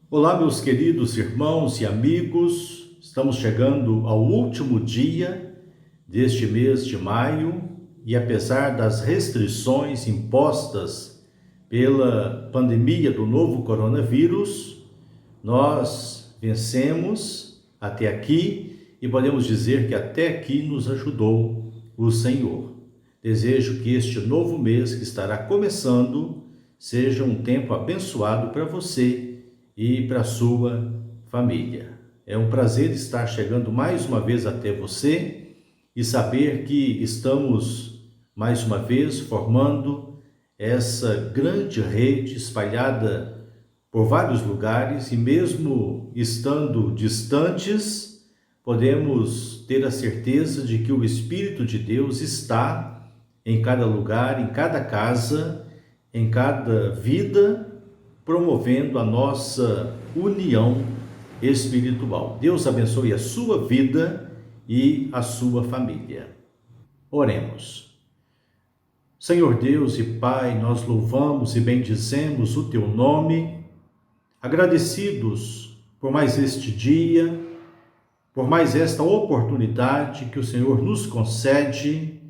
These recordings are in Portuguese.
Olá, meus queridos irmãos e amigos, estamos chegando ao último dia deste mês de maio e, apesar das restrições impostas pela pandemia do novo coronavírus, nós vencemos até aqui e podemos dizer que até aqui nos ajudou o Senhor. Desejo que este novo mês que estará começando seja um tempo abençoado para você e para a sua família. É um prazer estar chegando mais uma vez até você e saber que estamos mais uma vez formando essa grande rede espalhada por vários lugares, e mesmo estando distantes, podemos ter a certeza de que o Espírito de Deus está em cada lugar, em cada casa, em cada vida, promovendo a nossa união espiritual. Deus abençoe a sua vida e a sua família. Oremos. Senhor Deus e Pai, nós louvamos e bendizemos o Teu nome, agradecidos por mais este dia, por mais esta oportunidade que o Senhor nos concede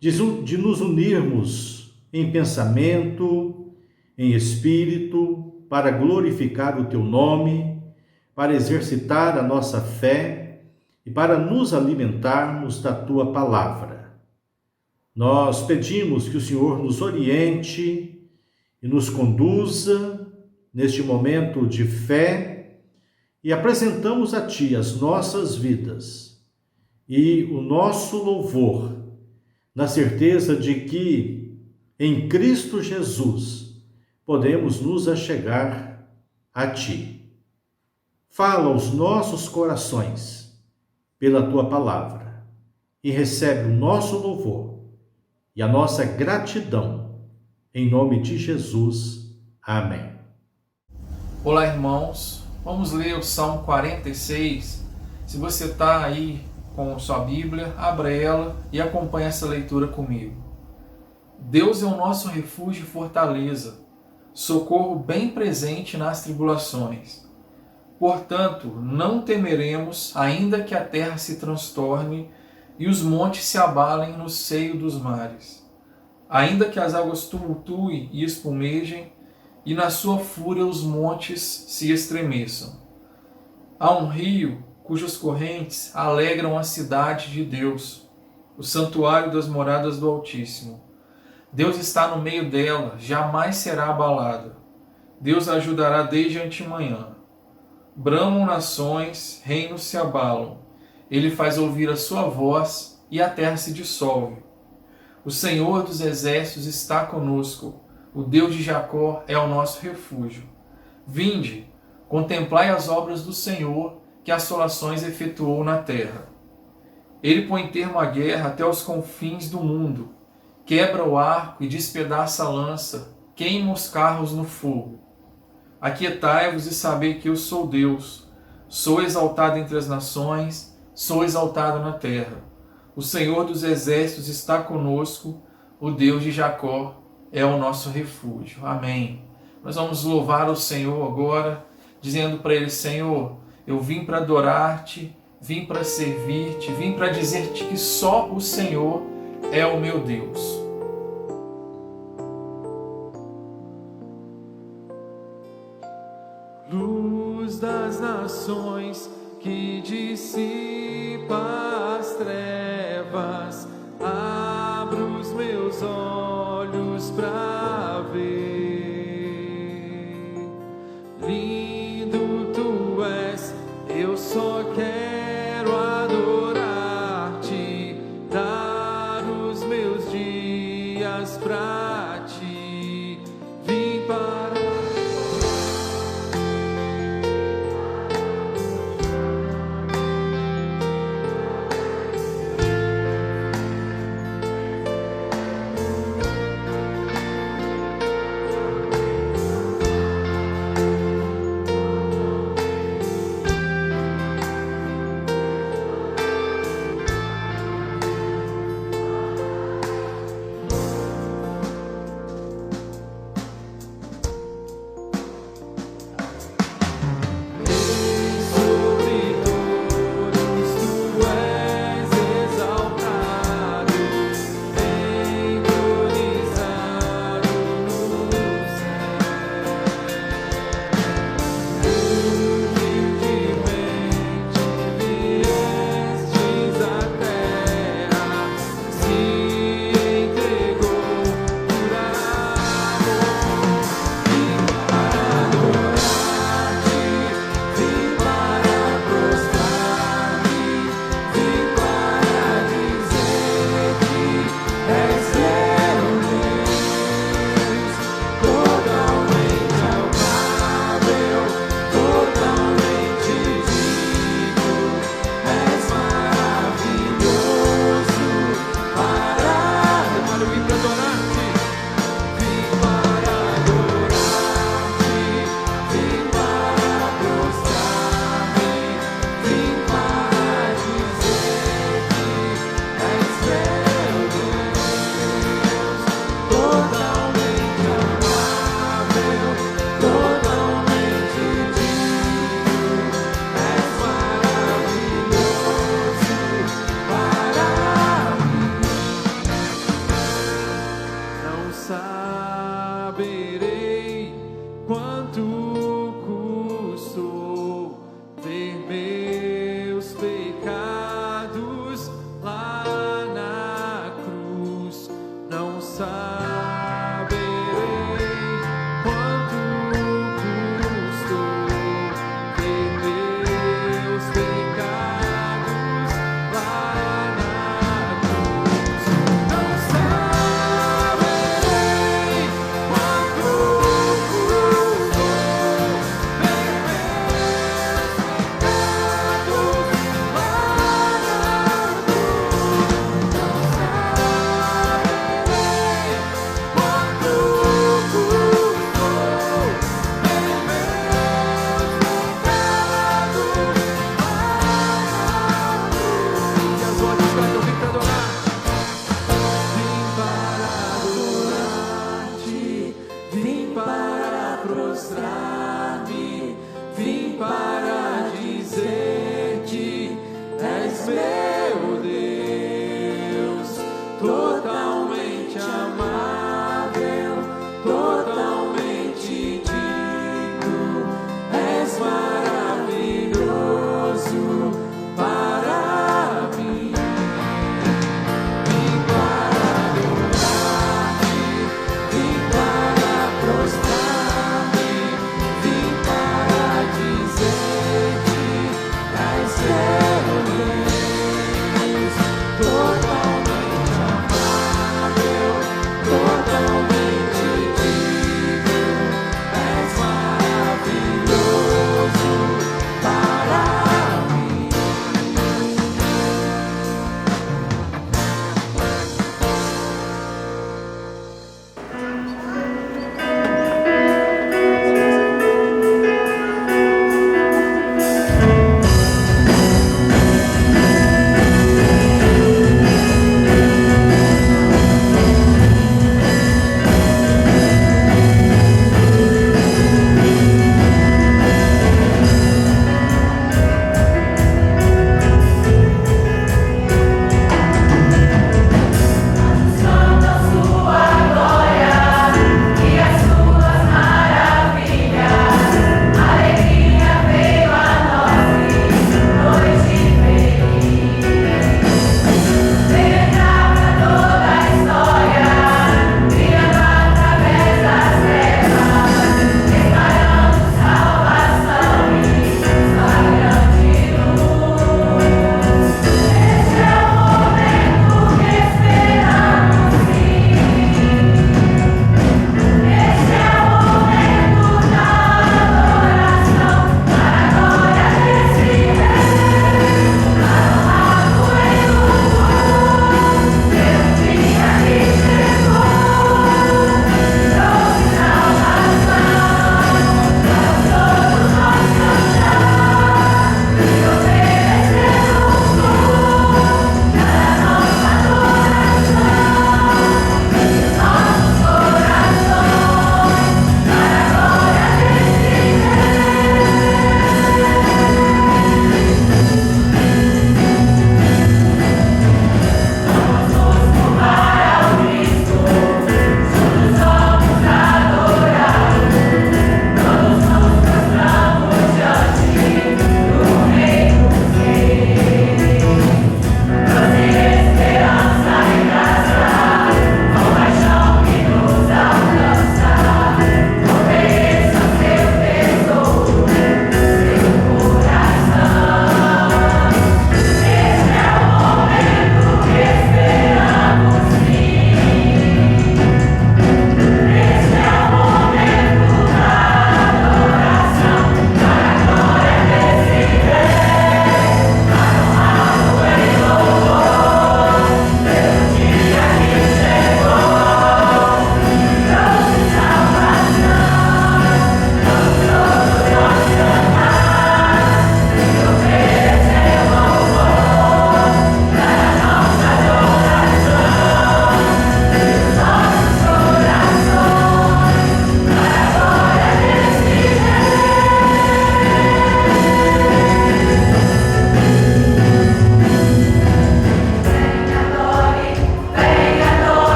de nos unirmos em pensamento, em espírito, para glorificar o Teu nome, para exercitar a nossa fé e para nos alimentarmos da Tua palavra. Nós pedimos que o Senhor nos oriente e nos conduza neste momento de fé e apresentamos a Ti as nossas vidas e o nosso louvor, na certeza de que em Cristo Jesus podemos nos achegar a Ti. Fala aos nossos corações pela Tua palavra e recebe o nosso louvor e a nossa gratidão, em nome de Jesus. Amém. Olá, irmãos. Vamos ler o Salmo 46. Se você está aí com sua Bíblia, abra ela e acompanhe essa leitura comigo. Deus é o nosso refúgio e fortaleza, socorro bem presente nas tribulações. Portanto, não temeremos, ainda que a terra se transtorne e os montes se abalem no seio dos mares. Ainda que as águas tumultuem e espumejem, e na sua fúria os montes se estremeçam. Há um rio cujas correntes alegram a cidade de Deus, o santuário das moradas do Altíssimo. Deus está no meio dela, jamais será abalada. Deus a ajudará desde a antemanhã. Bramam nações, reinos se abalam. Ele faz ouvir a sua voz e a terra se dissolve. O Senhor dos exércitos está conosco. O Deus de Jacó é o nosso refúgio. Vinde, contemplai as obras do Senhor, que assolações efetuou na terra. Ele põe termo à guerra até os confins do mundo. Quebra o arco e despedaça a lança, queima os carros no fogo. Aquietai-vos e sabei que eu sou Deus. Sou exaltado entre as nações, sou exaltado na terra. O Senhor dos exércitos está conosco, o Deus de Jacó é o nosso refúgio. Amém. Nós vamos louvar o Senhor agora, dizendo para Ele: Senhor, eu vim para adorar-te, vim para servir-te, vim para dizer-te que só o Senhor é o meu Deus. Luz das nações que dissipa as trevas, abro os meus olhos para ver. Lindo tu és, eu só quero adorar-te, dar os meus dias para ti. Vim para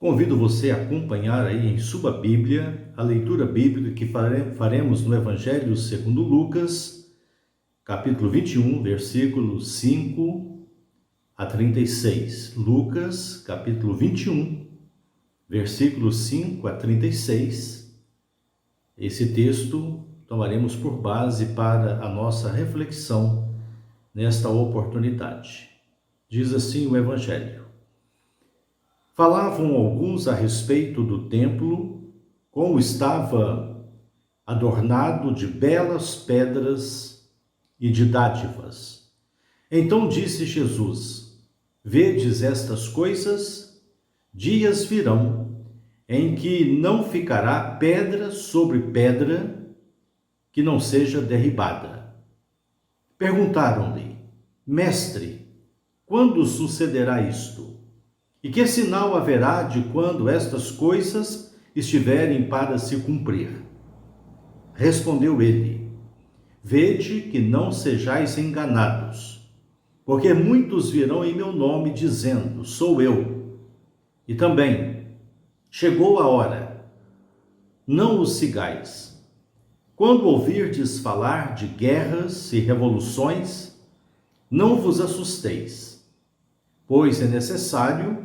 Convido você a acompanhar aí em sua Bíblia a leitura bíblica que faremos no Evangelho segundo Lucas, capítulo 21, versículos 5 a 36. Lucas, capítulo 21, versículos 5 a 36. Esse texto tomaremos por base para a nossa reflexão nesta oportunidade. Diz assim o Evangelho: Falavam alguns a respeito do templo, como estava adornado de belas pedras e de dádivas. Então disse Jesus: Vedes estas coisas? Dias virão em que não ficará pedra sobre pedra que não seja derribada. Perguntaram-lhe: Mestre, quando sucederá isto? E que sinal haverá de quando estas coisas estiverem para se cumprir? Respondeu ele: Vede que não sejais enganados, porque muitos virão em meu nome dizendo: Sou eu. E também: Chegou a hora. Não os sigais. Quando ouvirdes falar de guerras e revoluções, não vos assusteis, pois é necessário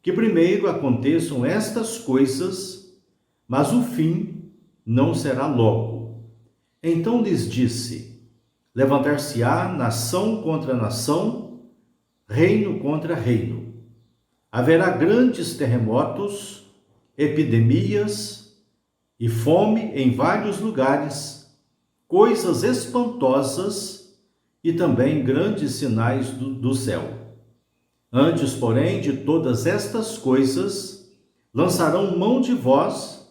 que primeiro aconteçam estas coisas, mas o fim não será logo. Então lhes disse: Levantar-se-á nação contra nação, reino contra reino. Haverá grandes terremotos, epidemias e fome em vários lugares, coisas espantosas e também grandes sinais do céu. Antes, porém, de todas estas coisas, lançarão mão de vós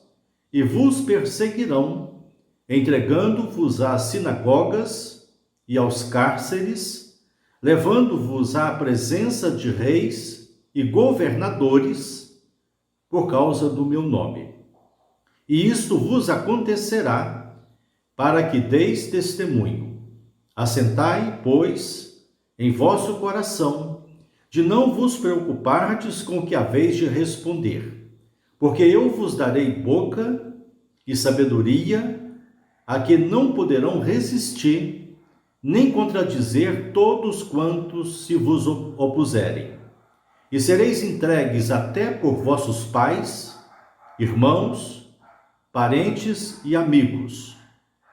e vos perseguirão, entregando-vos às sinagogas e aos cárceres, levando-vos à presença de reis e governadores, por causa do meu nome. E isto vos acontecerá, para que deis testemunho. Assentai, pois, em vosso coração, de não vos preocupardes com o que haveis de responder, porque eu vos darei boca e sabedoria a que não poderão resistir, nem contradizer todos quantos se vos opuserem. E sereis entregues até por vossos pais, irmãos, parentes e amigos,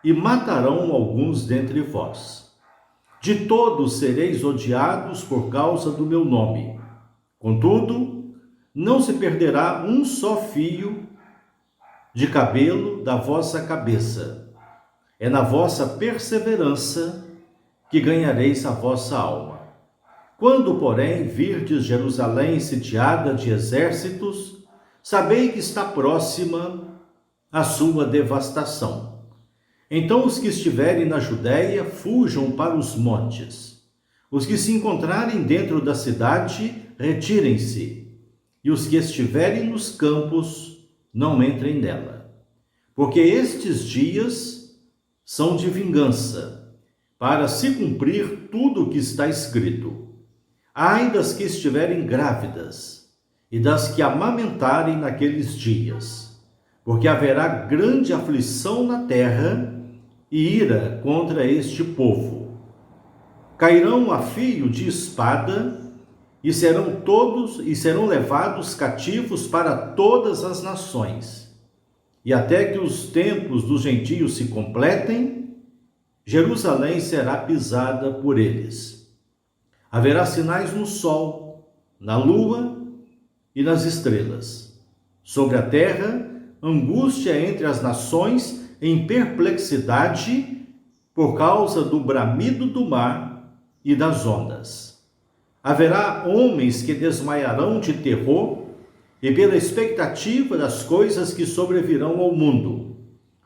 e matarão alguns dentre vós. De todos sereis odiados por causa do meu nome. Contudo, não se perderá um só fio de cabelo da vossa cabeça. É na vossa perseverança que ganhareis a vossa alma. Quando, porém, virdes Jerusalém sitiada de exércitos, sabei que está próxima a sua devastação. Então os que estiverem na Judéia fujam para os montes. Os que se encontrarem dentro da cidade, retirem-se. E os que estiverem nos campos, não entrem nela. Porque estes dias são de vingança, para se cumprir tudo o que está escrito. Ai das que estiverem grávidas, e das que amamentarem naqueles dias, porque haverá grande aflição na terra, e ira contra este povo. Cairão a fio de espada, e serão levados cativos para todas as nações. E até que os tempos dos gentios se completem, Jerusalém será pisada por eles. Haverá sinais no sol, na lua e nas estrelas. Sobre a terra, angústia entre as nações, em perplexidade, por causa do bramido do mar e das ondas. Haverá homens que desmaiarão de terror e pela expectativa das coisas que sobrevirão ao mundo,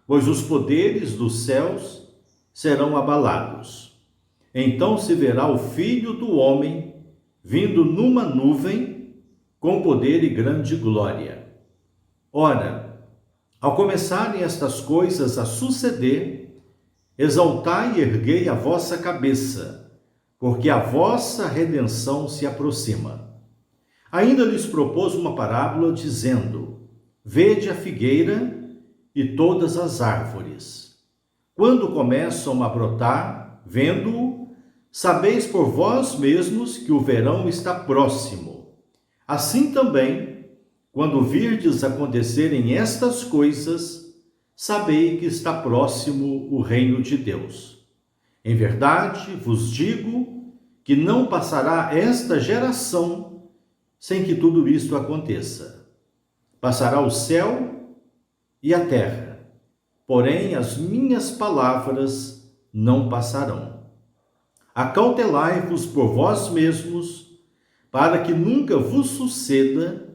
pois os poderes dos céus serão abalados. Então se verá o Filho do Homem vindo numa nuvem com poder e grande glória. Ora, ao começarem estas coisas a suceder, exaltai e erguei a vossa cabeça, porque a vossa redenção se aproxima. Ainda lhes propôs uma parábola, dizendo: Vede a figueira e todas as árvores. Quando começam a brotar, vendo-o, sabeis por vós mesmos que o verão está próximo. Assim também, quando virdes acontecerem estas coisas, sabei que está próximo o reino de Deus. Em verdade vos digo que não passará esta geração sem que tudo isto aconteça. Passará o céu e a terra, porém as minhas palavras não passarão. Acautelai-vos por vós mesmos, para que nunca vos suceda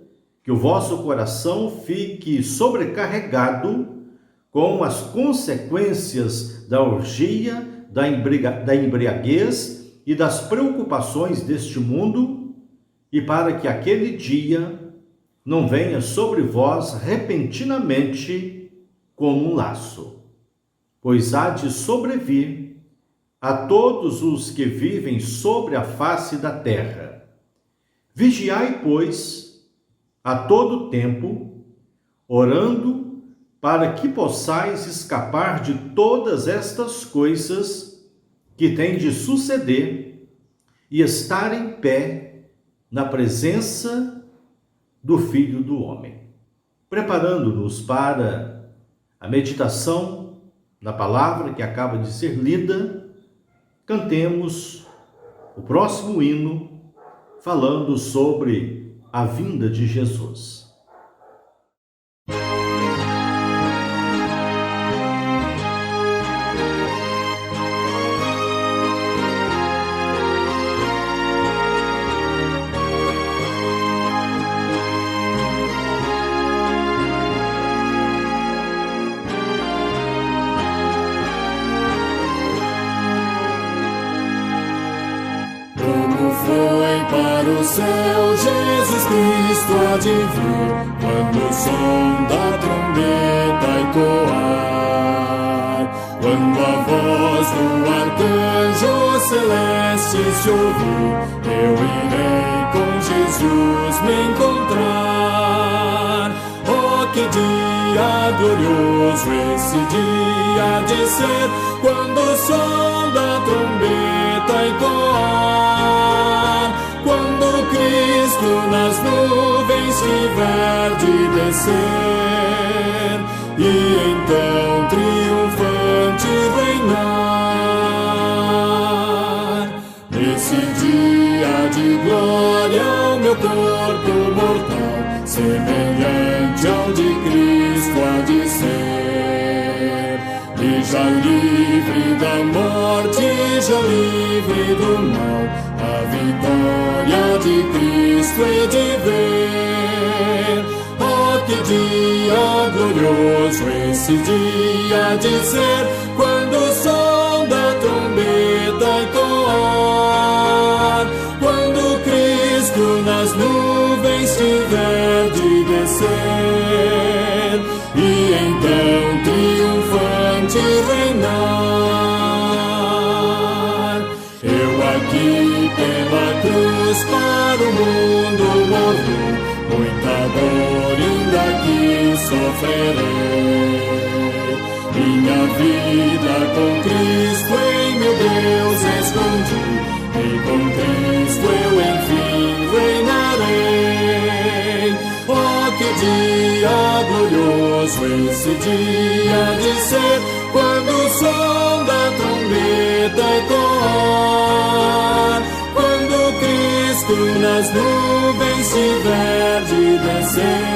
que o vosso coração fique sobrecarregado com as consequências da orgia, da embriaguez e das preocupações deste mundo, e para que aquele dia não venha sobre vós repentinamente como um laço. Pois há de sobrevir a todos os que vivem sobre a face da terra. Vigiai, pois, a todo tempo, orando, para que possais escapar de todas estas coisas que têm de suceder e estar em pé na presença do Filho do Homem. Preparando-nos para a meditação na palavra que acaba de ser lida, cantemos o próximo hino falando sobre a vinda de Jesus. Foi para o céu Jesus Cristo há de vir, quando o som da trombeta ecoar, quando a voz do arcanjo celeste se ouvir, eu irei com Jesus me encontrar. Oh, que dia glorioso esse dia há de ser, quando o som da trombeta ecoar, quando Cristo nas nuvens tiver de descer, e então triunfante reinar. Nesse dia de glória o meu corpo mortal, semelhante ao de Cristo há de ser, e já livre da morte, já livre do mal, a vitória de Cristo hei de ver. Oh, que dia glorioso esse dia há de ser, quando o som da trombeta ecoar, quando Cristo nas nuvens tiver de descer, e então triunfante reinar. Eu aqui pela cruz para o mundo morri, muita dor ainda aqui sofrerei. Minha vida com Cristo em meu Deus escondi, e com Cristo eu enfim reinarei. Oh, que dia glorioso esse dia de ser, quando o som da trombeta ecoar, quando Cristo nas nuvens tiver de descer,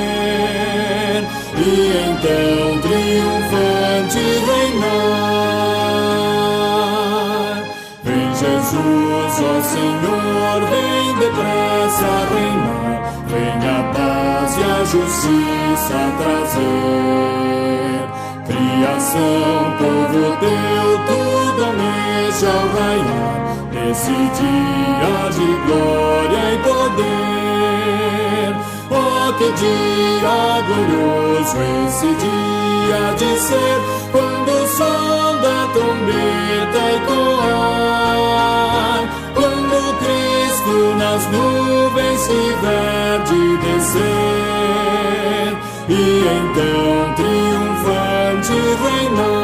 e então triunfante reinar. Vem Jesus, ó Senhor, vem depressa reinar, vem a paz e a justiça trazer. Criação, povo teu, tudo almeja ao raiar, nesse dia de glória e poder. Oh, que dia glorioso esse dia de ser, quando o som da trombeta ecoar, quando Cristo nas nuvens tiver descer, e então triunfante reinar.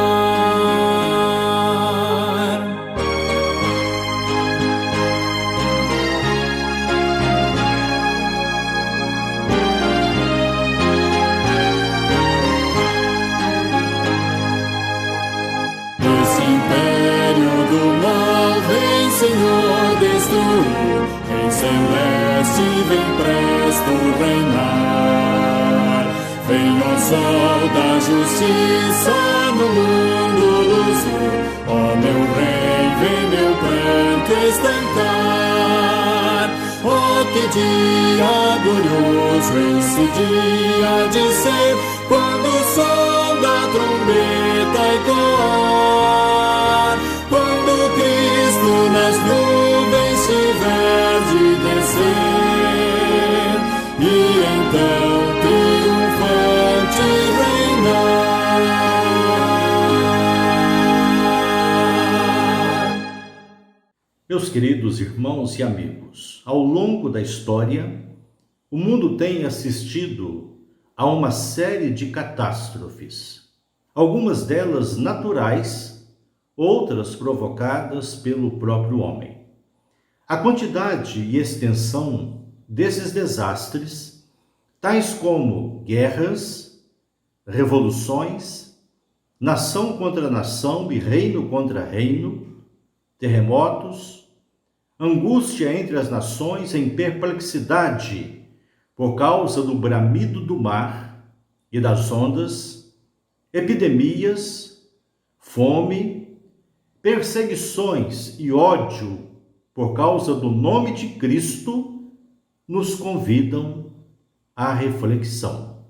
Esse império do mal vem, Senhor, destruir, em celeste vem presto reinar. Vem o sol da justiça no mundo luzir, ó meu rei, vem meu pranto estancar. Oh, que dia glorioso esse dia de ser, quando o som da trombeta ecoar, quando Cristo nas nuvens tiver de descer, e então triunfante reinar. Meus queridos irmãos e amigos, ao longo da história, o mundo tem assistido a uma série de catástrofes, algumas delas naturais, outras provocadas pelo próprio homem. A quantidade e extensão desses desastres, tais como guerras, revoluções, nação contra nação e reino contra reino, terremotos, angústia entre as nações em perplexidade por causa do bramido do mar e das ondas, epidemias, fome, perseguições e ódio por causa do nome de Cristo, nos convidam à reflexão.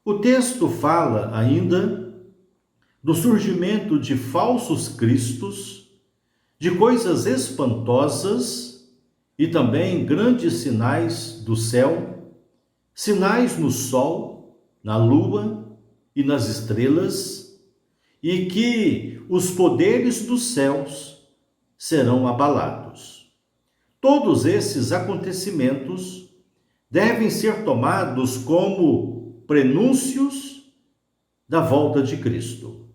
O texto fala ainda do surgimento de falsos cristos, de coisas espantosas e também grandes sinais do céu, sinais no sol, na lua e nas estrelas, e que os poderes dos céus serão abalados. Todos esses acontecimentos devem ser tomados como prenúncios da volta de Cristo.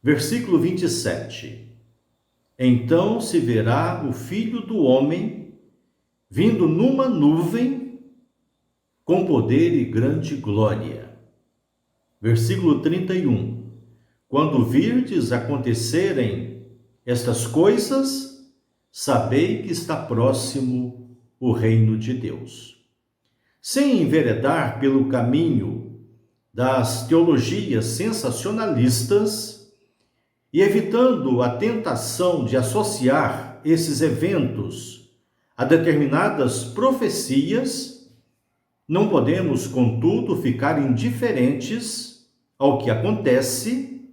Versículo 27. Então se verá o Filho do Homem vindo numa nuvem com poder e grande glória. Versículo 31. Quando virdes acontecerem estas coisas, sabei que está próximo o reino de Deus. Sem enveredar pelo caminho das teologias sensacionalistas, e evitando a tentação de associar esses eventos a determinadas profecias, não podemos, contudo, ficar indiferentes ao que acontece,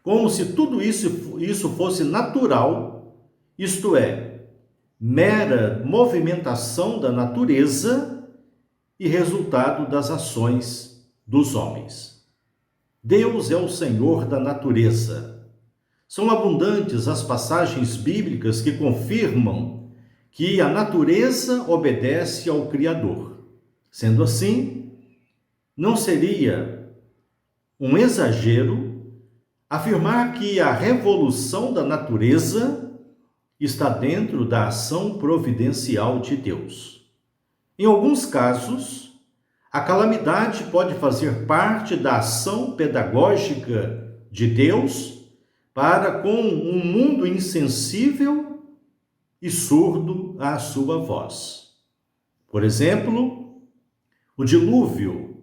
como se tudo isso fosse natural, isto é, mera movimentação da natureza e resultado das ações dos homens. Deus é o Senhor da natureza. São abundantes as passagens bíblicas que confirmam que a natureza obedece ao Criador. Sendo assim, não seria um exagero afirmar que a revolução da natureza está dentro da ação providencial de Deus. Em alguns casos, a calamidade pode fazer parte da ação pedagógica de Deus para com um mundo insensível e surdo à sua voz. Por exemplo, o dilúvio,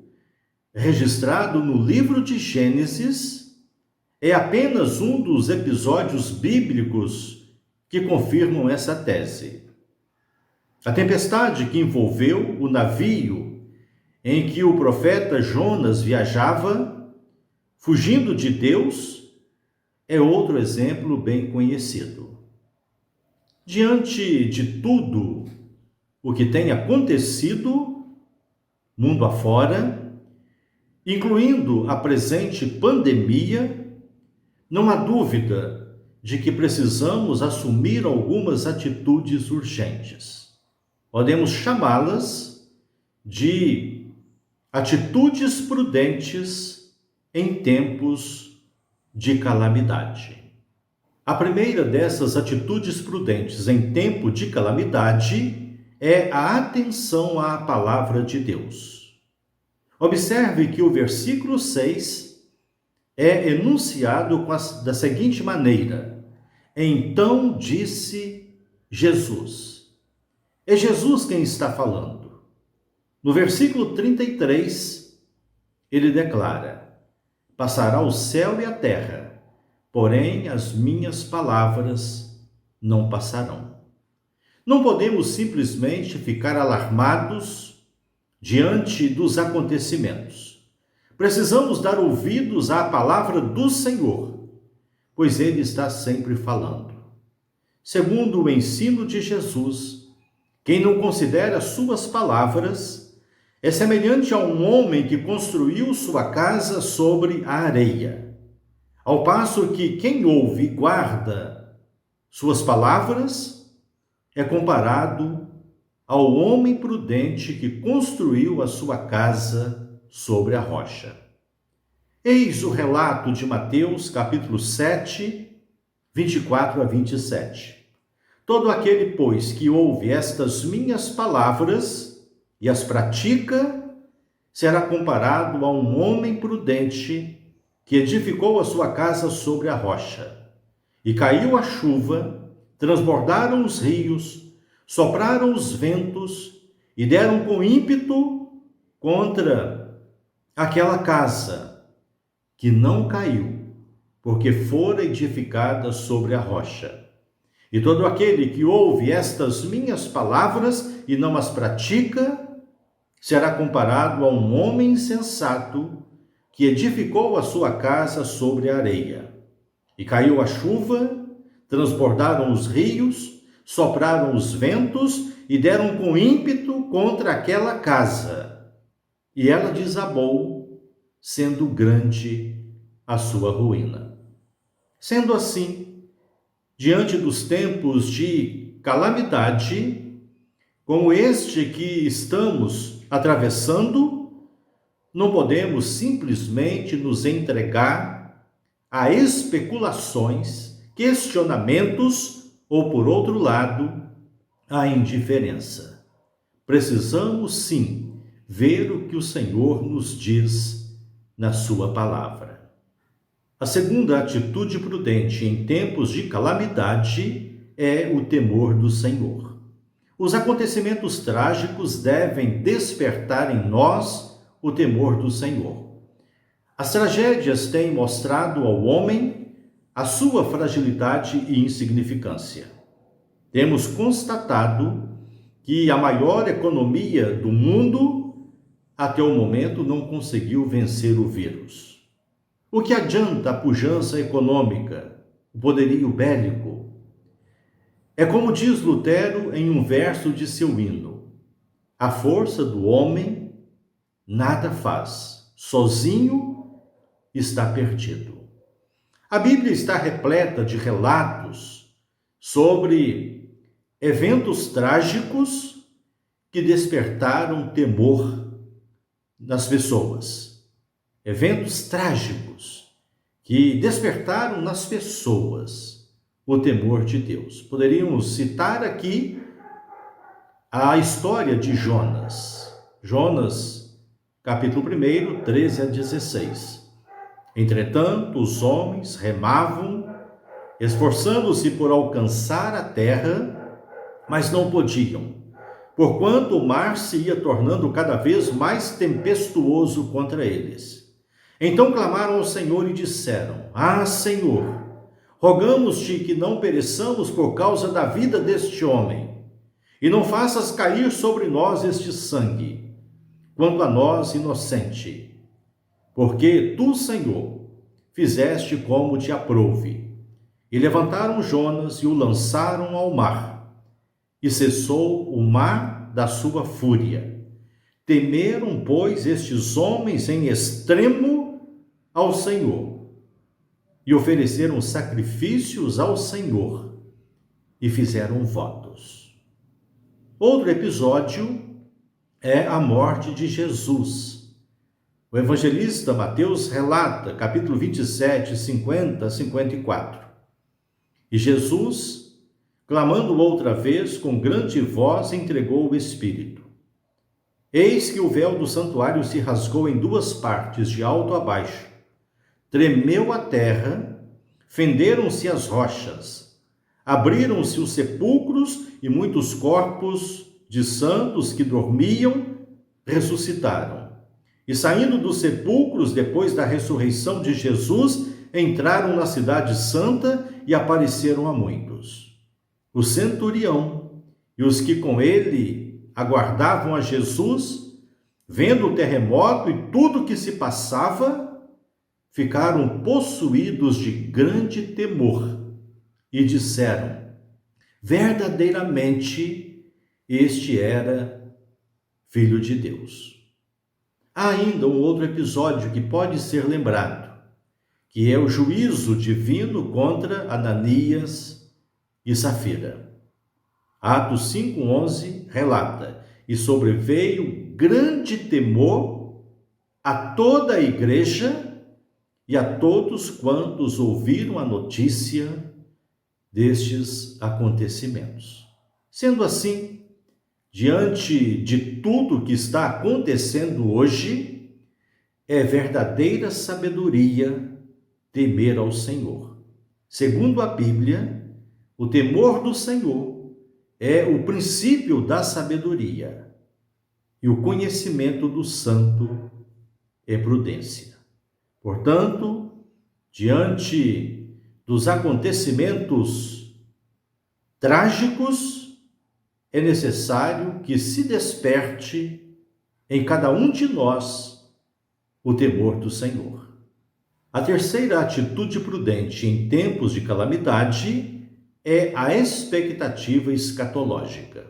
registrado no livro de Gênesis, é apenas um dos episódios bíblicos que confirmam essa tese. A tempestade que envolveu o navio em que o profeta Jonas viajava, fugindo de Deus, é outro exemplo bem conhecido. Diante de tudo o que tem acontecido mundo afora, incluindo a presente pandemia, não há dúvida de que precisamos assumir algumas atitudes urgentes. Podemos chamá-las de atitudes prudentes em tempos de calamidade. A primeira dessas atitudes prudentes em tempo de calamidade é a atenção à palavra de Deus. Observe que o versículo 6 é enunciado da seguinte maneira: então disse Jesus. É Jesus quem está falando. No versículo 33, ele declara: passará o céu e a terra, porém as minhas palavras não passarão. Não podemos simplesmente ficar alarmados diante dos acontecimentos. Precisamos dar ouvidos à palavra do Senhor, pois Ele está sempre falando. Segundo o ensino de Jesus, quem não considera suas palavras é semelhante a um homem que construiu sua casa sobre a areia. Ao passo que quem ouve e guarda suas palavras é comparado ao homem prudente que construiu a sua casa sobre a rocha. Eis o relato de Mateus, capítulo 7, 24 a 27. Todo aquele, pois, que ouve estas minhas palavras e as pratica, será comparado a um homem prudente que edificou a sua casa sobre a rocha. E caiu a chuva, transbordaram os rios, sopraram os ventos e deram com ímpeto contra aquela casa, que não caiu, porque fora edificada sobre a rocha. E todo aquele que ouve estas minhas palavras e não as pratica, será comparado a um homem insensato que edificou a sua casa sobre a areia. E caiu a chuva, transbordaram os rios, sopraram os ventos e deram com ímpeto contra aquela casa. E ela desabou, sendo grande a sua ruína. Sendo assim, diante dos tempos de calamidade, como este que estamos atravessando, não podemos simplesmente nos entregar a especulações, questionamentos ou, por outro lado, a indiferença. Precisamos, sim, ver o que o Senhor nos diz na sua palavra. A segunda atitude prudente em tempos de calamidade é o temor do Senhor. Os acontecimentos trágicos devem despertar em nós o temor do Senhor. As tragédias têm mostrado ao homem a sua fragilidade e insignificância. Temos constatado que a maior economia do mundo, até o momento, não conseguiu vencer o vírus. O que adianta a pujança econômica, o poderio bélico? É como diz Lutero em um verso de seu hino: a força do homem nada faz, sozinho está perdido. A Bíblia está repleta de relatos sobre eventos trágicos que despertaram temor nas pessoas. Eventos trágicos que despertaram nas pessoas o temor de Deus. Poderíamos citar aqui a história de Jonas. Jonas, capítulo 1, 13 a 16. Entretanto, os homens remavam, esforçando-se por alcançar a terra, mas não podiam, porquanto o mar se ia tornando cada vez mais tempestuoso contra eles. Então clamaram ao Senhor e disseram: Ah, Senhor, rogamos-te que não pereçamos por causa da vida deste homem, e não faças cair sobre nós este sangue, quanto a nós, inocente. Porque tu, Senhor, fizeste como te aprouve. E levantaram Jonas e o lançaram ao mar, e cessou o mar da sua fúria. Temeram, pois, estes homens em extremo ao Senhor, e ofereceram sacrifícios ao Senhor, e fizeram votos. Outro episódio é a morte de Jesus. O evangelista Mateus relata, capítulo 27, 50 a 54. E Jesus, clamando outra vez, com grande voz, entregou o Espírito. Eis que o véu do santuário se rasgou em duas partes, de alto a baixo. Tremeu a terra, fenderam-se as rochas, abriram-se os sepulcros e muitos corpos de santos que dormiam ressuscitaram. E saindo dos sepulcros, depois da ressurreição de Jesus, entraram na cidade santa e apareceram a muitos. O centurião e os que com ele aguardavam a Jesus, vendo o terremoto e tudo que se passava, ficaram possuídos de grande temor e disseram: verdadeiramente este era Filho de Deus. Há ainda um outro episódio que pode ser lembrado, que é o juízo divino contra Ananias e Safira. Atos 5:11 relata: e sobreveio grande temor a toda a igreja e a todos quantos ouviram a notícia destes acontecimentos. Sendo assim, diante de tudo que está acontecendo hoje, é verdadeira sabedoria temer ao Senhor. Segundo a Bíblia, o temor do Senhor é o princípio da sabedoria, e o conhecimento do santo é prudência. Portanto, diante dos acontecimentos trágicos, é necessário que se desperte em cada um de nós o temor do Senhor. A terceira atitude prudente em tempos de calamidade é a expectativa escatológica.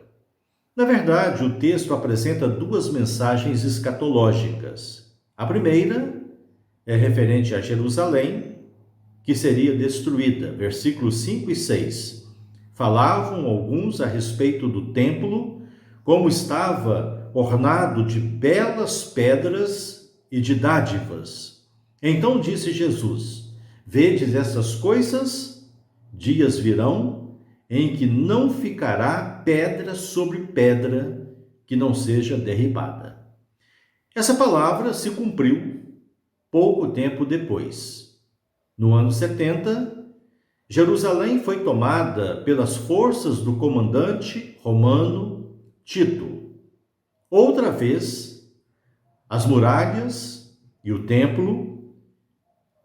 Na verdade, o texto apresenta duas mensagens escatológicas. A primeira é referente a Jerusalém, que seria destruída, versículos 5 e 6. Falavam alguns a respeito do templo, como estava ornado de belas pedras e de dádivas. Então disse Jesus: vedes essas coisas? Dias virão em que não ficará pedra sobre pedra que não seja derribada. Essa palavra se cumpriu pouco tempo depois. No ano 70, Jerusalém foi tomada pelas forças do comandante romano Tito. Outra vez, as muralhas e o templo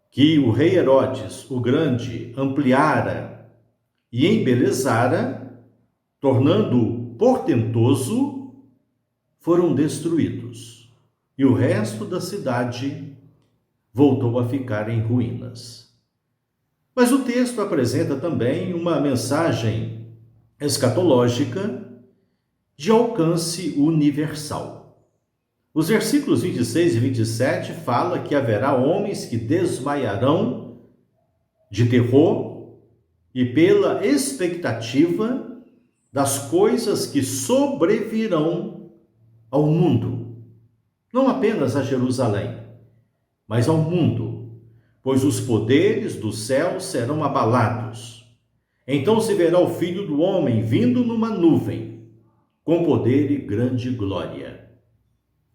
que o rei Herodes o Grande ampliara e embelezara, tornando-o portentoso, foram destruídos, e o resto da cidade voltou a ficar em ruínas. Mas o texto apresenta também uma mensagem escatológica de alcance universal. Os versículos 26 e 27 falam que haverá homens que desmaiarão de terror e pela expectativa das coisas que sobrevirão ao mundo. Não apenas a Jerusalém, mas ao mundo, pois os poderes do céu serão abalados. Então se verá o Filho do Homem vindo numa nuvem, com poder e grande glória.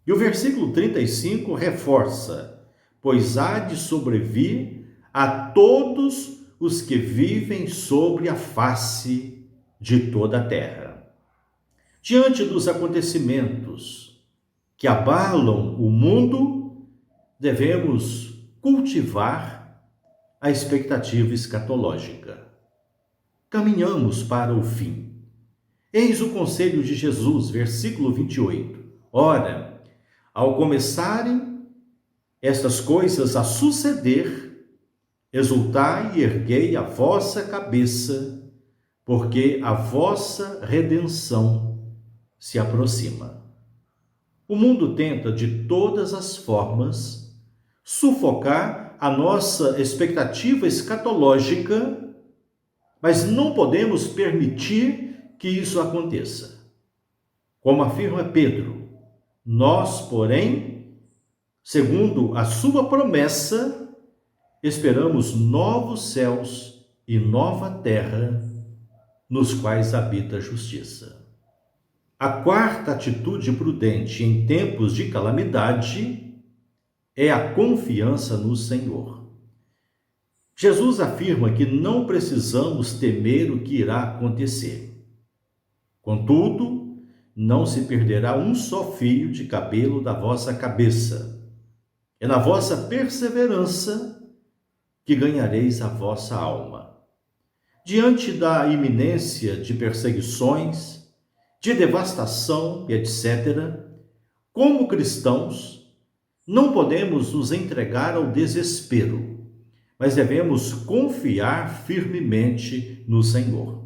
E o versículo 35 reforça: pois há de sobrevir a todos os que vivem sobre a face de toda a terra. Diante dos acontecimentos que abalam o mundo, devemos cultivar a expectativa escatológica. Caminhamos para o fim. Eis o conselho de Jesus, versículo 28. Ora, ao começarem estas coisas a suceder, exultai e erguei a vossa cabeça, porque a vossa redenção se aproxima. O mundo tenta de todas as formas sufocar a nossa expectativa escatológica, mas não podemos permitir que isso aconteça. Como afirma Pedro, Nós, porém, segundo a sua promessa, esperamos novos céus e nova terra, nos quais habita a justiça. A quarta atitude prudente em tempos de calamidade é a confiança no Senhor. Jesus afirma que não precisamos temer o que irá acontecer. Contudo, não se perderá um só fio de cabelo da vossa cabeça. É na vossa perseverança que ganhareis a vossa alma. Diante da iminência de perseguições, de devastação e etc., como cristãos, não podemos nos entregar ao desespero, mas devemos confiar firmemente no Senhor.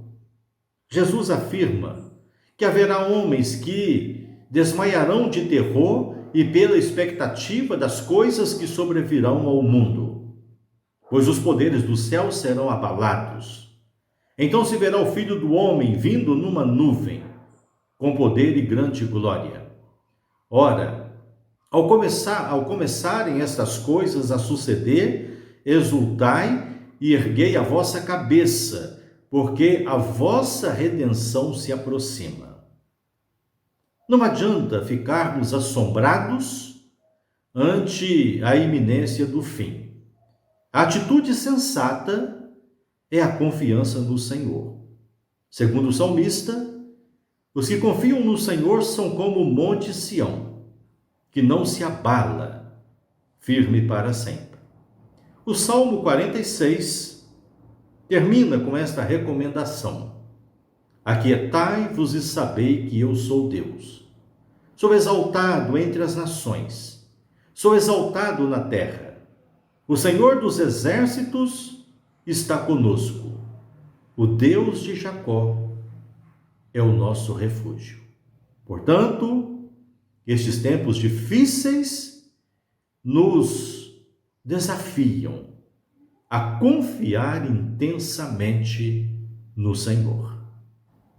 Jesus afirma que haverá homens que desmaiarão de terror e pela expectativa das coisas que sobrevirão ao mundo, pois os poderes do céu serão abalados. Então se verá o Filho do Homem vindo numa nuvem, com poder e grande glória. Ora, ao começarem estas coisas a suceder, exultai e erguei a vossa cabeça, porque a vossa redenção se aproxima. Não adianta ficarmos assombrados ante a iminência do fim. A atitude sensata é a confiança no Senhor. Segundo o salmista, os que confiam no Senhor são como o monte Sião, que não se abala, firme para sempre. O Salmo 46 termina com esta recomendação: aquietai-vos e sabei que eu sou Deus. Sou exaltado entre as nações, sou exaltado na terra. O Senhor dos exércitos está conosco. O Deus de Jacó é o nosso refúgio. Portanto, estes tempos difíceis nos desafiam a confiar intensamente no Senhor.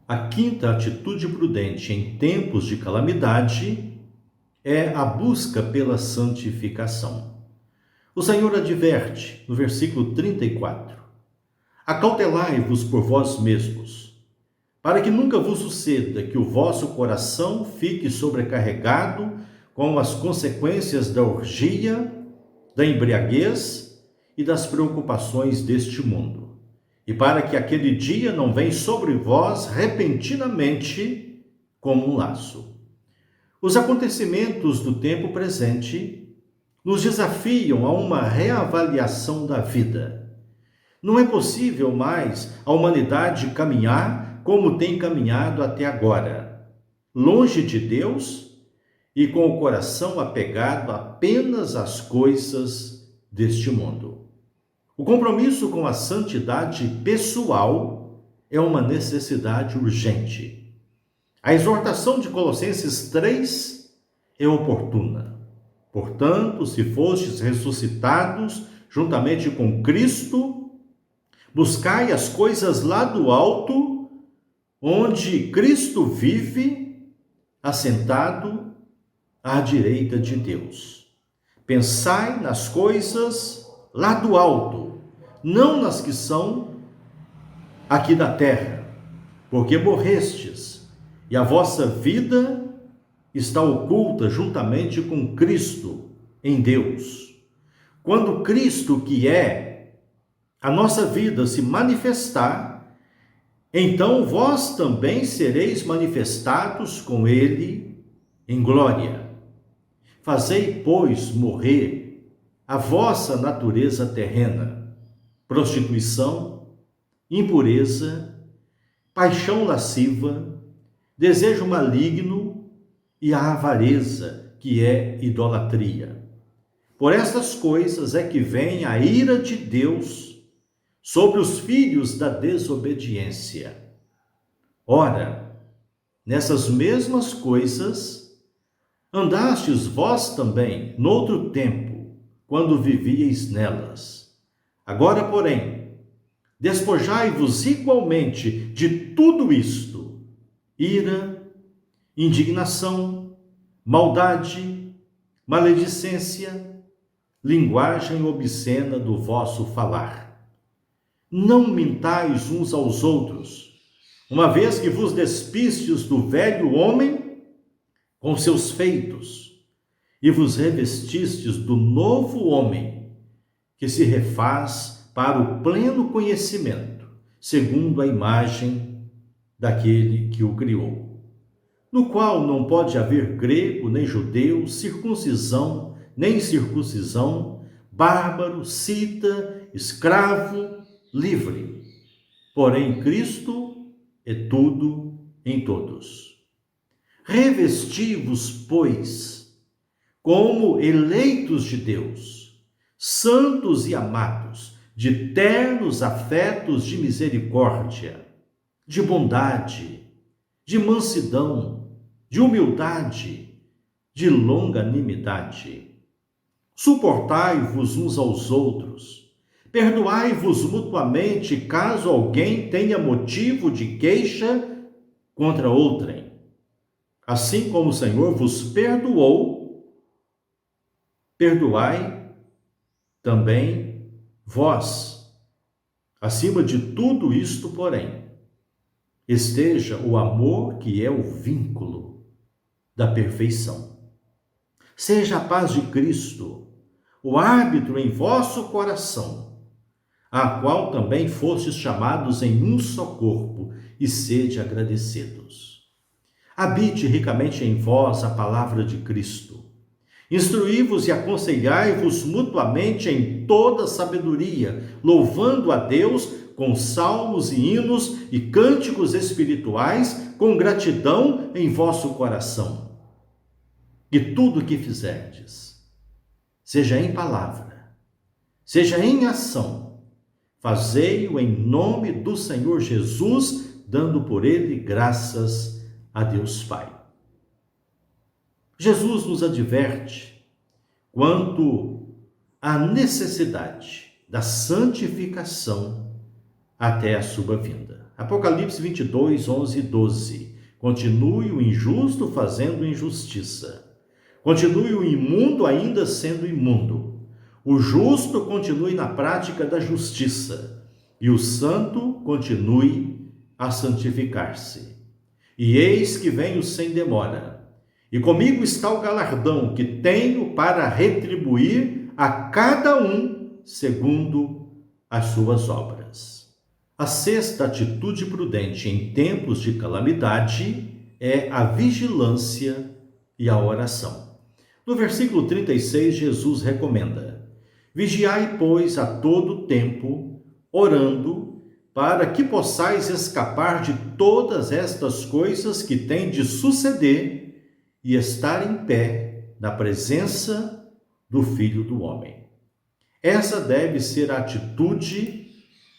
A quinta atitude prudente em tempos de calamidade é a busca pela santificação. O Senhor adverte no versículo 34: acautelai-vos por vós mesmos, para que nunca vos suceda que o vosso coração fique sobrecarregado com as consequências da orgia, da embriaguez e das preocupações deste mundo, e para que aquele dia não venha sobre vós repentinamente como um laço. Os acontecimentos do tempo presente nos desafiam a uma reavaliação da vida. Não é possível mais a humanidade caminhar como tem caminhado até agora, longe de Deus e com o coração apegado apenas às coisas deste mundo. O compromisso com a santidade pessoal é uma necessidade urgente. A exortação de Colossenses 3 é oportuna. Portanto, se fostes ressuscitados juntamente com Cristo, buscai as coisas lá do alto, onde Cristo vive, assentado à direita de Deus. Pensai nas coisas lá do alto, não nas que são aqui da terra, porque morrestes, e a vossa vida está oculta juntamente com Cristo em Deus. Quando Cristo, que é a nossa vida, se manifestar, então vós também sereis manifestados com ele em glória. Fazei, pois, morrer a vossa natureza terrena, prostituição, impureza, paixão lasciva, desejo maligno e a avareza, que é idolatria. Por estas coisas é que vem a ira de Deus sobre os filhos da desobediência. Ora, nessas mesmas coisas andastes vós também noutro tempo, quando vivíeis nelas. Agora, porém, despojai-vos igualmente de tudo isto: ira, indignação, maldade, maledicência, linguagem obscena do vosso falar. Não mintais uns aos outros, uma vez que vos despistes do velho homem com seus feitos, e vos revestistes do novo homem, que se refaz para o pleno conhecimento, segundo a imagem daquele que o criou, no qual não pode haver grego, nem judeu, circuncisão, nem incircuncisão, bárbaro, cita, escravo, livre. Porém, Cristo é tudo em todos. Revesti-vos, pois, como eleitos de Deus, santos e amados, de ternos afetos de misericórdia, de bondade, de mansidão, de humildade, de longanimidade. Suportai-vos uns aos outros, perdoai-vos mutuamente, caso alguém tenha motivo de queixa contra outrem. Assim como o Senhor vos perdoou, perdoai também vós. Acima de tudo isto, porém, esteja o amor, que é o vínculo da perfeição. Seja a paz de Cristo o árbitro em vosso coração, a qual também fostes chamados em um só corpo, e sede agradecidos. Habite ricamente em vós a palavra de Cristo. Instruí-vos e aconselhai-vos mutuamente em toda sabedoria, louvando a Deus com salmos e hinos e cânticos espirituais, com gratidão em vosso coração. E tudo o que fizerdes, seja em palavra, seja em ação, fazei-o em nome do Senhor Jesus, dando por ele graças a Deus Pai. Jesus nos adverte quanto à necessidade da santificação até a sua vinda. Apocalipse 22, 11 e 12. Continue o injusto fazendo injustiça. Continue o imundo ainda sendo imundo. O justo continue na prática da justiça. E o santo continue a santificar-se. E eis que venho sem demora. E comigo está o galardão que tenho para retribuir a cada um segundo as suas obras. A sexta atitude prudente em tempos de calamidade é a vigilância e a oração. No versículo 36, Jesus recomenda: vigiai, pois, a todo tempo, orando, para que possais escapar de todas estas coisas que têm de suceder e estar em pé na presença do Filho do Homem. Essa deve ser a atitude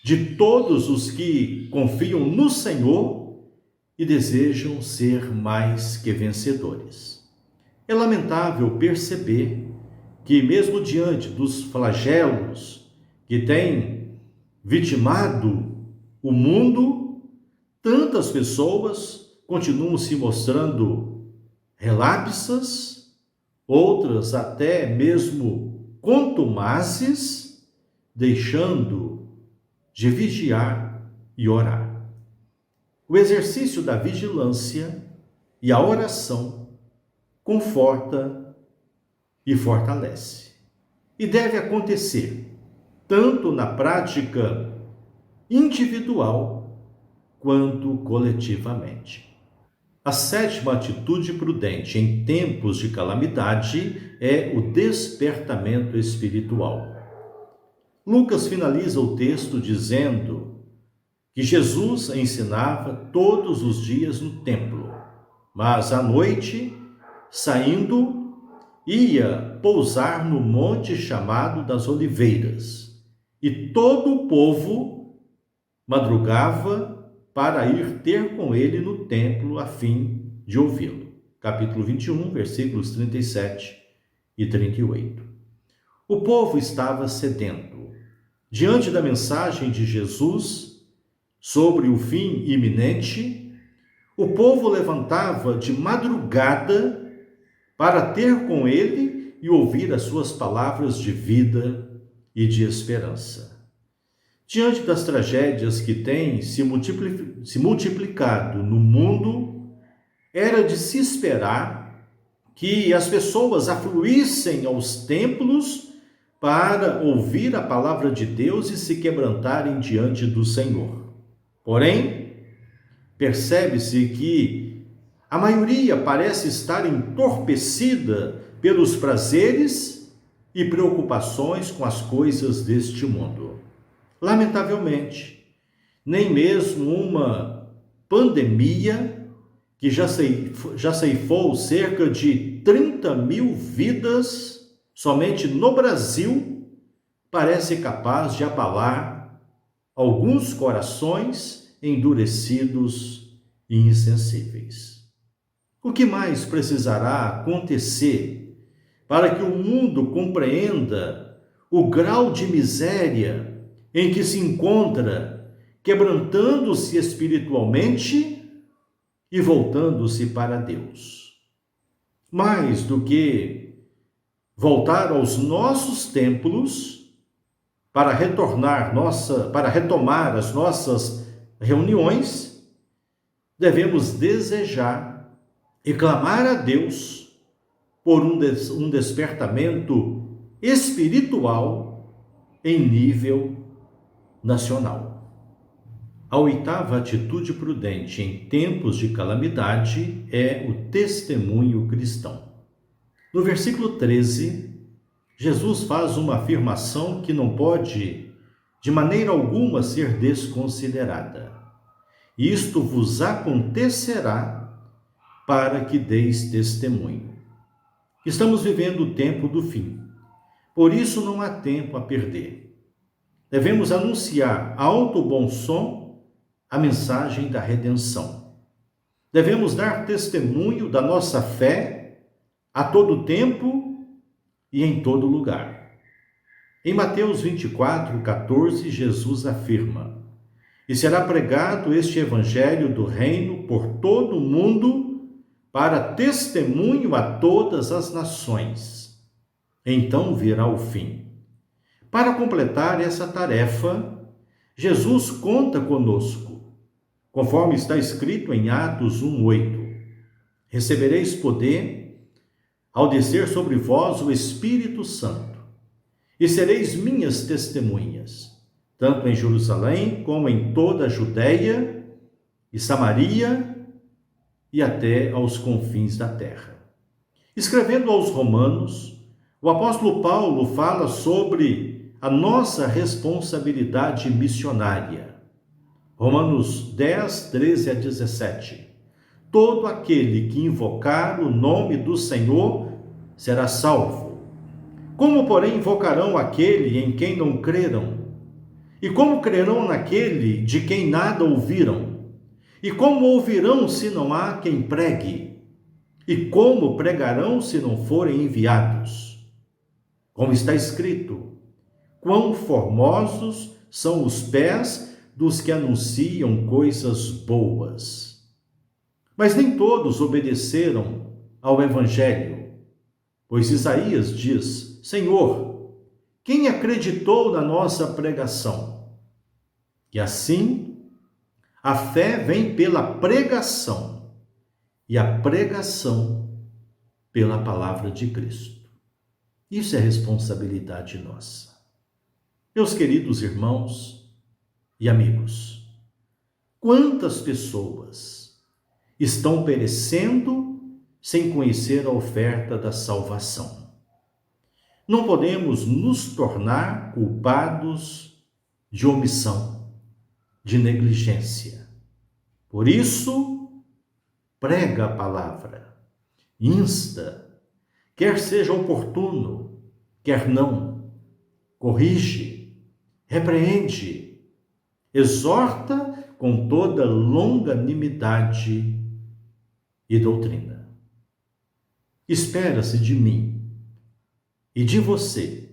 de todos os que confiam no Senhor e desejam ser mais que vencedores. É lamentável perceber que, mesmo diante dos flagelos que têm vitimado o mundo, tantas pessoas continuam se mostrando relapsas, outras até mesmo contumazes, deixando de vigiar e orar. O exercício da vigilância e a oração conforta e fortalece. E deve acontecer tanto na prática individual quanto coletivamente. A sétima atitude prudente em tempos de calamidade é o despertamento espiritual. Lucas finaliza o texto dizendo que Jesus ensinava todos os dias no templo, mas à noite, saindo, ia pousar no monte chamado das Oliveiras, e todo o povo madrugava para ir ter com ele no templo a fim de ouvi-lo. Capítulo 21, versículos 37 e 38. O povo estava sedento. Diante da mensagem de Jesus sobre o fim iminente, o povo levantava de madrugada para ter com ele e ouvir as suas palavras de vida e de esperança. Diante das tragédias que têm se multiplicado no mundo, era de se esperar que as pessoas afluíssem aos templos para ouvir a palavra de Deus e se quebrantarem diante do Senhor. Porém, percebe-se que a maioria parece estar entorpecida pelos prazeres e preocupações com as coisas deste mundo. Lamentavelmente, nem mesmo uma pandemia que já ceifou cerca de 30 mil vidas somente no Brasil parece capaz de abalar alguns corações endurecidos e insensíveis. O que mais precisará acontecer para que o mundo compreenda o grau de miséria em que se encontra, quebrantando-se espiritualmente e voltando-se para Deus? Mais do que voltar aos nossos templos para retomar as nossas reuniões, devemos desejar e clamar a Deus por um despertamento espiritual em nível nacional. A oitava atitude prudente em tempos de calamidade é o testemunho cristão. No versículo 13, Jesus faz uma afirmação que não pode, de maneira alguma, ser desconsiderada. Isto vos acontecerá para que deis testemunho. Estamos vivendo o tempo do fim, por isso não há tempo a perder. Devemos anunciar alto bom som a mensagem da redenção. Devemos dar testemunho da nossa fé a todo tempo e em todo lugar. Em Mateus 24:14, Jesus afirma: "E será pregado este evangelho do reino por todo o mundo, para testemunho a todas as nações. Então virá o fim." Para completar essa tarefa, Jesus conta conosco, conforme está escrito em Atos 1:8. "Recebereis poder ao descer sobre vós o Espírito Santo, e sereis minhas testemunhas, tanto em Jerusalém como em toda a Judeia e Samaria e até aos confins da terra." Escrevendo aos Romanos, o apóstolo Paulo fala sobre a nossa responsabilidade missionária. Romanos 10, 13 a 17. "Todo aquele que invocar o nome do Senhor será salvo. Como, porém, invocarão aquele em quem não creram? E como crerão naquele de quem nada ouviram? E como ouvirão se não há quem pregue? E como pregarão se não forem enviados? Como está escrito: quão formosos são os pés dos que anunciam coisas boas." Mas nem todos obedeceram ao Evangelho, pois Isaías diz: "Senhor, quem acreditou na nossa pregação?" E assim, a fé vem pela pregação, e a pregação pela palavra de Cristo. Isso é responsabilidade nossa. Meus queridos irmãos e amigos, quantas pessoas estão perecendo sem conhecer a oferta da salvação? Não podemos nos tornar culpados de omissão, de negligência. Por isso, prega a palavra, insta, quer seja oportuno, quer não, corrige, repreende, exorta com toda longanimidade e doutrina. Espera-se de mim e de você,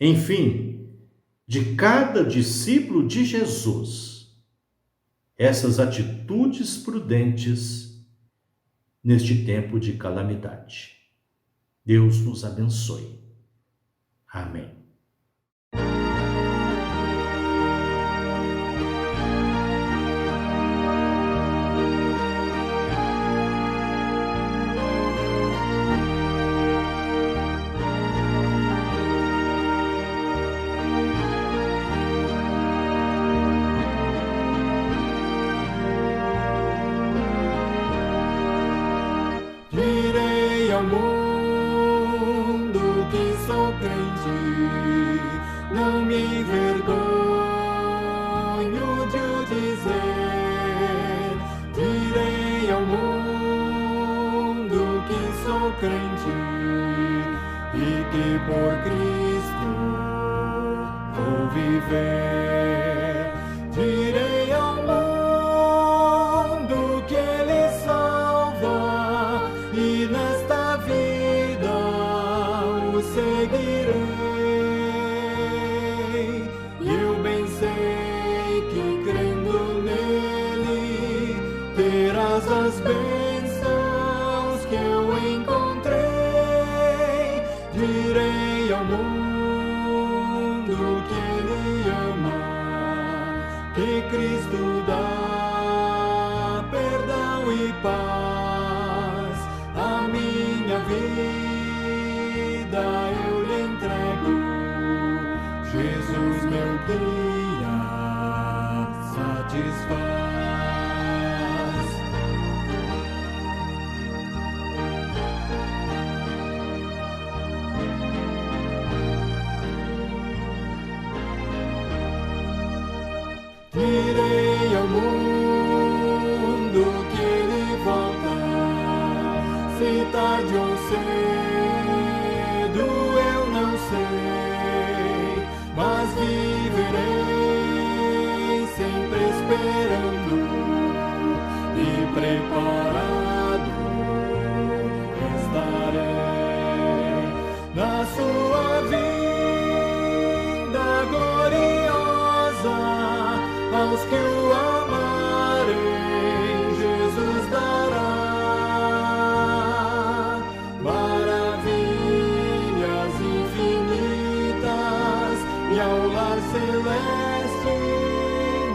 enfim, de cada discípulo de Jesus, essas atitudes prudentes neste tempo de calamidade. Deus nos abençoe. Amém. Direi ao mundo que sou crente, não me envergonho de o dizer. Direi ao mundo que sou crente e que por Cristo vou viver. Direi ao mundo que Ele salva e nesta vida o seguirei. Eu bem sei que crendo nele terás as bênçãos que eu encontrei. Direi ao mundo que Ele ama, que Cristo dá perdão e paz. A minha vida eu lhe entrego, Jesus meu guia satisfaz. Direi ao mundo que Ele volta, se tarde ou cedo eu não sei, mas viverei sempre esperando e preparado estarei na sua vinda gloriosa. Aos que o amarem, Jesus dará maravilhas infinitas e ao lar celeste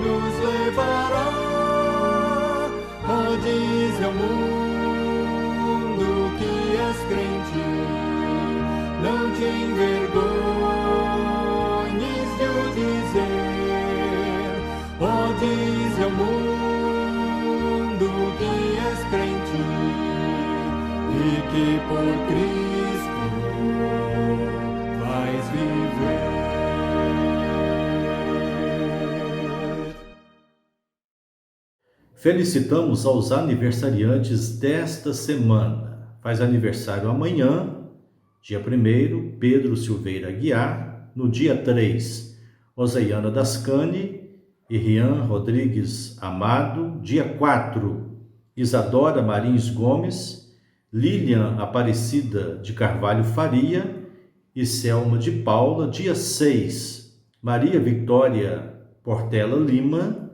nos levará. Oh, diz ao mundo que és crente, não te envergonhes de o dizer. Oh, diz ao mundo que és crente e que por Cristo vais viver. Felicitamos aos aniversariantes desta semana. Faz aniversário amanhã, dia 1º, Pedro Silveira Aguiar. No dia 3, Oseiana Dascani e Rian Rodrigues Amado. Dia 4, Isadora Marins Gomes, Lilian Aparecida de Carvalho Faria e Selma de Paula. Dia 6, Maria Vitória Portela Lima.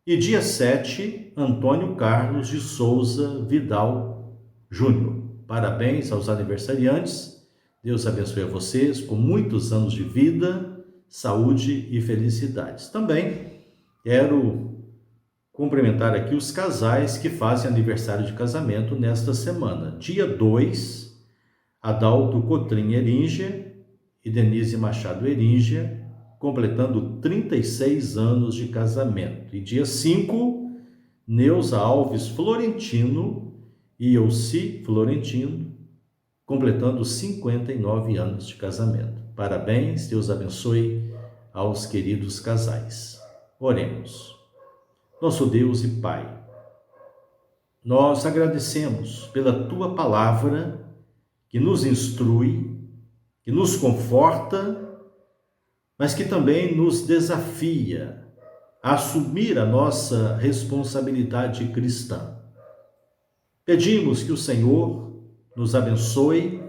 E dia 7, Antônio Carlos de Souza Vidal Júnior. Parabéns aos aniversariantes. Deus abençoe a vocês com muitos anos de vida, saúde e felicidades. Também quero cumprimentar aqui os casais que fazem aniversário de casamento nesta semana. Dia 2, Adalto Cotrim Eringia e Denise Machado Eringia, completando 36 anos de casamento. E dia 5, Neuza Alves Florentino e Elci Florentino, completando 59 anos de casamento. Parabéns, Deus abençoe aos queridos casais. Oremos. Nosso Deus e Pai, nós agradecemos pela Tua palavra que nos instrui, que nos conforta, mas que também nos desafia a assumir a nossa responsabilidade cristã. Pedimos que o Senhor nos abençoe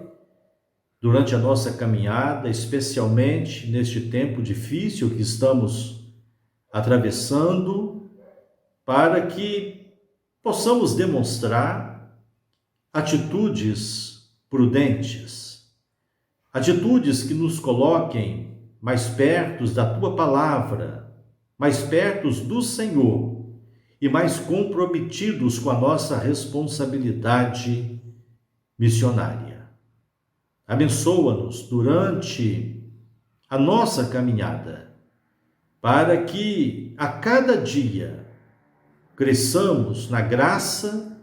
durante a nossa caminhada, especialmente neste tempo difícil que estamos atravessando, para que possamos demonstrar atitudes prudentes, atitudes que nos coloquem mais perto da tua palavra, mais perto do Senhor e mais comprometidos com a nossa responsabilidade missionária. Abençoa-nos durante a nossa caminhada, para que a cada dia cresçamos na graça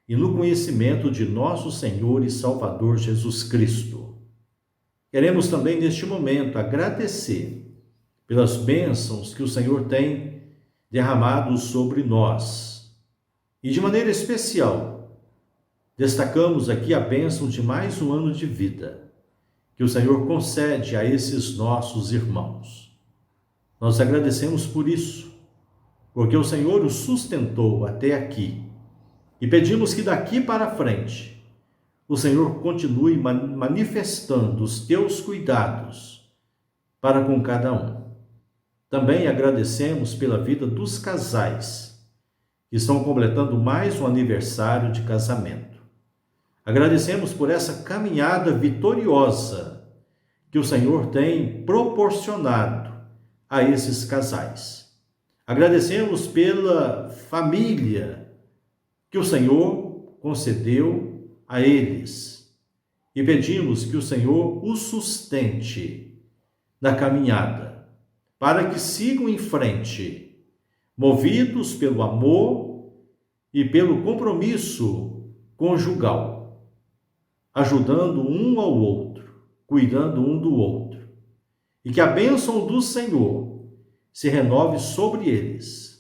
e no conhecimento de nosso Senhor e Salvador Jesus Cristo. Queremos também neste momento agradecer pelas bênçãos que o Senhor tem derramado sobre nós. E de maneira especial, destacamos aqui a bênção de mais um ano de vida que o Senhor concede a esses nossos irmãos. Nós agradecemos por isso, porque o Senhor os sustentou até aqui. E pedimos que daqui para frente, o Senhor continue manifestando os teus cuidados para com cada um. Também agradecemos pela vida dos casais que estão completando mais um aniversário de casamento. Agradecemos por essa caminhada vitoriosa que o Senhor tem proporcionado a esses casais. Agradecemos pela família que o Senhor concedeu a eles e pedimos que o Senhor os sustente na caminhada, para que sigam em frente, movidos pelo amor e pelo compromisso conjugal, ajudando um ao outro, cuidando um do outro, e que a bênção do Senhor se renove sobre eles,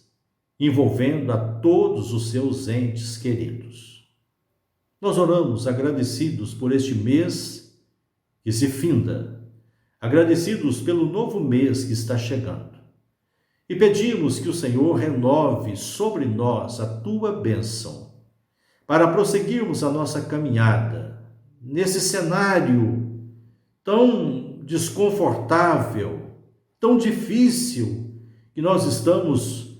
envolvendo a todos os seus entes queridos. Nós oramos agradecidos por este mês que se finda, agradecidos pelo novo mês que está chegando, e pedimos que o Senhor renove sobre nós a tua bênção, para prosseguirmos a nossa caminhada nesse cenário tão desconfortável, tão difícil que nós estamos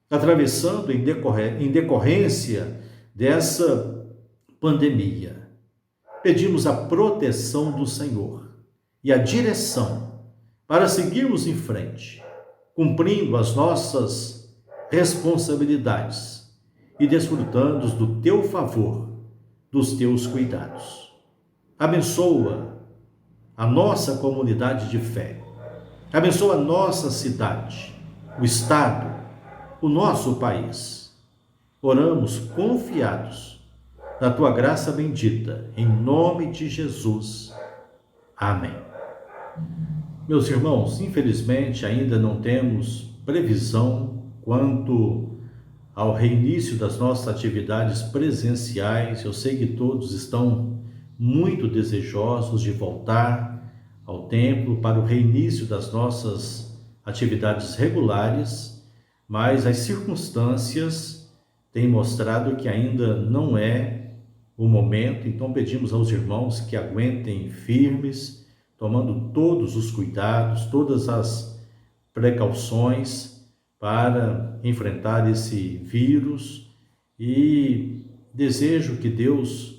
atravessando em decorrência dessa pandemia. Pedimos a proteção do Senhor e a direção para seguirmos em frente, cumprindo as nossas responsabilidades e desfrutando do teu favor, dos teus cuidados. Abençoa a nossa comunidade de fé. Abençoa a nossa cidade, o estado, o nosso país. Oramos confiados na tua graça bendita, em nome de Jesus. Amém. Meus irmãos, infelizmente ainda não temos previsão quanto ao reinício das nossas atividades presenciais. Eu sei que todos estão muito desejosos de voltar ao templo para o reinício das nossas atividades regulares, mas as circunstâncias têm mostrado que ainda não é o momento. Então pedimos aos irmãos que aguentem firmes, tomando todos os cuidados, todas as precauções para enfrentar esse vírus, e desejo que Deus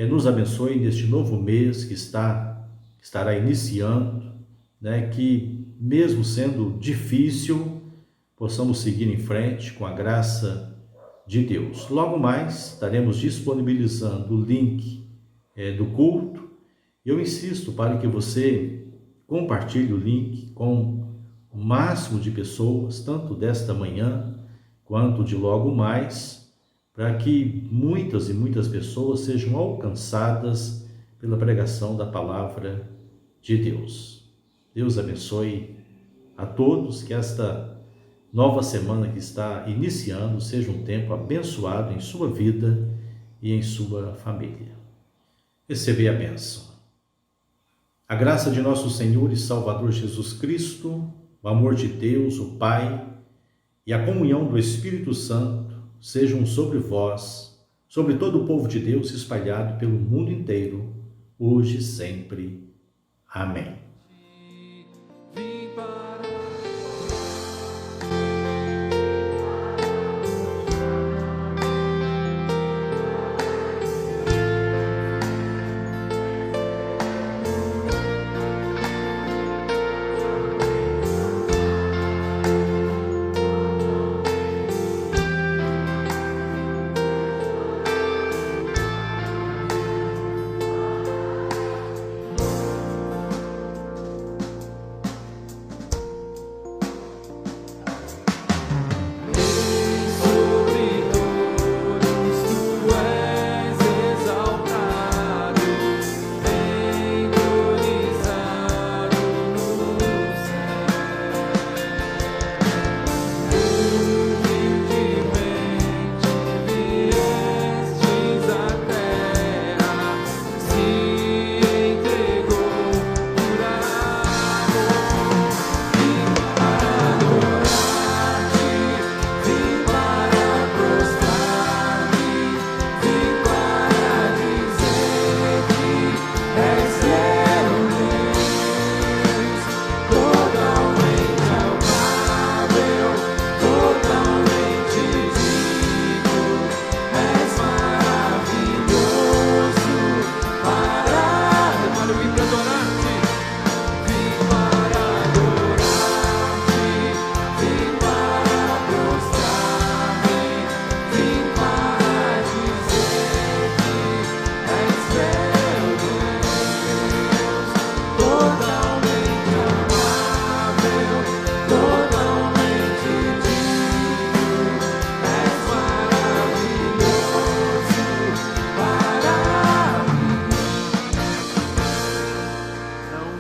nos abençoe neste novo mês que estará iniciando, que mesmo sendo difícil, possamos seguir em frente com a graça de Deus. Logo mais estaremos disponibilizando o link do culto. Eu insisto para que você compartilhe o link com o máximo de pessoas, tanto desta manhã quanto de logo mais, para que muitas e muitas pessoas sejam alcançadas pela pregação da palavra de Deus. Deus abençoe a todos, que esta nova semana que está iniciando seja um tempo abençoado em sua vida e em sua família. Recebei a bênção. A graça de nosso Senhor e Salvador Jesus Cristo, o amor de Deus, o Pai, e a comunhão do Espírito Santo sejam sobre vós, sobre todo o povo de Deus espalhado pelo mundo inteiro, hoje e sempre. Amém.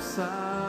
passar.